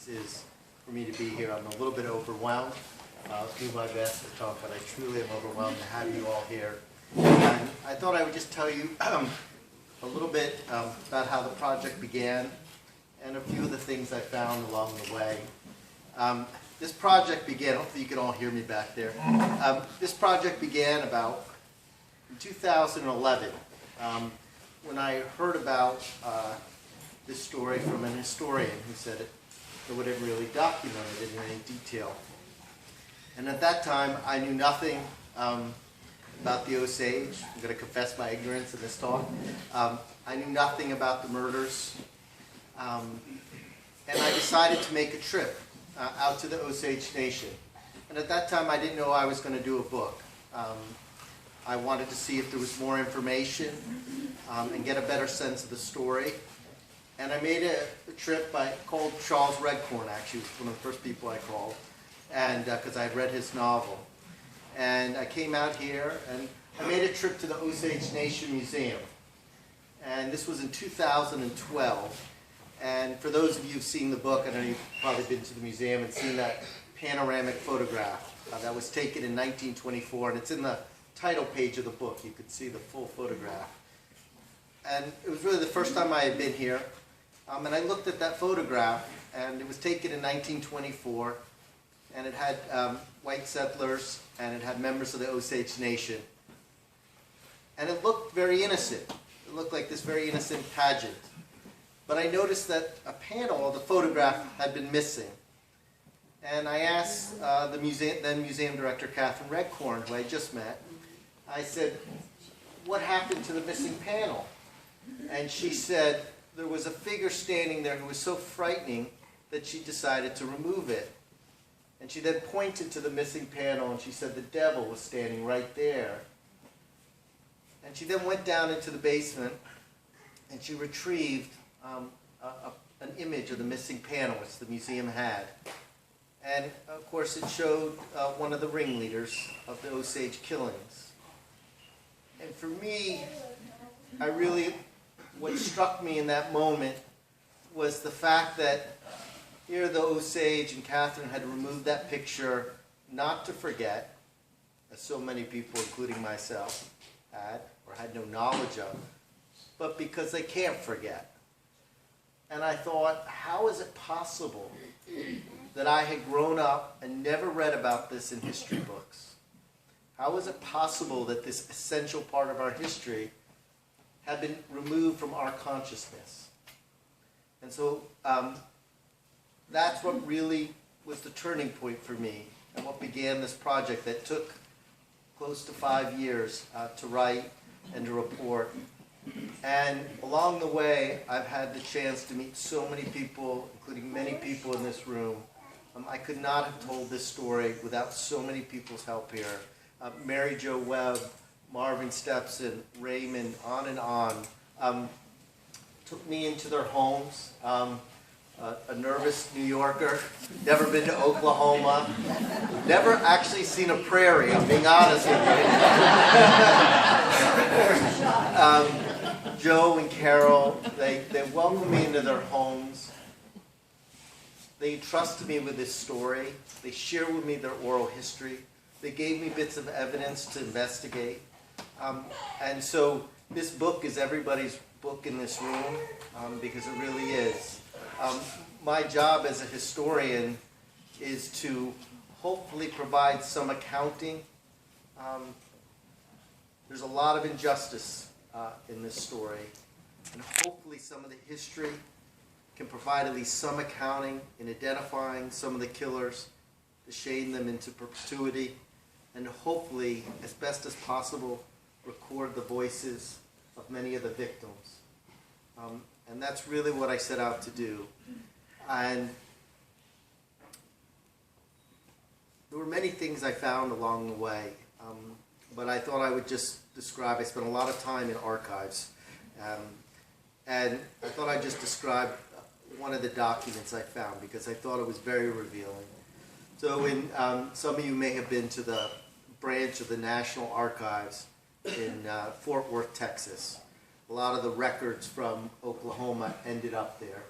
this is for me to be here. I'm a little bit overwhelmed. I'll do my best to talk, but I truly am overwhelmed to have you all here. And I thought I would just tell you a little bit about how the project began and a few of the things I found along the way. This project began, hopefully you can all hear me back there. This project began about in 2011 when I heard about this story from an historian who said it would have really documented it in any detail. And at that time, I knew nothing about the Osage. I'm going to confess my ignorance in this talk. I knew nothing about the murders. And I decided to make a trip out to the Osage Nation. And at that time, I didn't know I was going to do a book. I wanted to see if there was more information and get a better sense of the story. And I made a trip. I called Charles Redcorn, actually, was one of the first people I called, and because I had read his novel. And I came out here, and I made a trip to the Osage Nation Museum. And this was in 2012. And for those of you who've seen the book, I know you've probably been to the museum and seen that panoramic photograph that was taken in 1924, and it's in the title page of the book. You could see the full photograph. And it was really the first time I had been here. And I looked at that photograph, and it was taken in 1924, and it had white settlers, and it had members of the Osage Nation. And it looked very innocent. It looked like this very innocent pageant. But I noticed that a panel of the photograph had been missing. And I asked the then museum director, Catherine Redcorn, who I just met, I said, what happened to the missing panel? And she said there was a figure standing there who was so frightening that she decided to remove it. And she then pointed to the missing panel, and she said the devil was standing right there. And she then went down into the basement, and she retrieved an image of the missing panel, which the museum had. And of course it showed one of the ringleaders of the Osage killings. And for me, what struck me in that moment was the fact that here the Osage and Catherine had removed that picture not to forget, as so many people, including myself, had or had no knowledge of, but because they can't forget. And I thought, how is it possible that I had grown up and never read about this in history books? How is it possible that this essential part of our history had been removed from our consciousness? And so that's what really was the turning point for me and what began this project that took close to 5 years to write and to report. And along the way, I've had the chance to meet so many people, including many people in this room. I could not have told this story without so many people's help here. Mary Jo Webb, Marvin Stepson, Raymond, on and on, took me into their homes. A nervous New Yorker, never been to Oklahoma, never actually seen a prairie, I'm being honest with you. Joe and Carol, they welcomed me into their homes. They trusted me with this story. They shared with me their oral history. They gave me bits of evidence to investigate. And so this book is everybody's book in this room, because it really is. My job as a historian is to hopefully provide some accounting. There's a lot of injustice in this story, and hopefully some of the history can provide at least some accounting in identifying some of the killers, to shame them into perpetuity, and hopefully, as best as possible, record the voices of many of the victims. And that's really what I set out to do. And there were many things I found along the way, but I thought I would just describe. I spent a lot of time in archives, and I thought I'd just describe one of the documents I found because I thought it was very revealing. So some of you may have been to the branch of the National Archives in Fort Worth, Texas. A lot of the records from Oklahoma ended up there.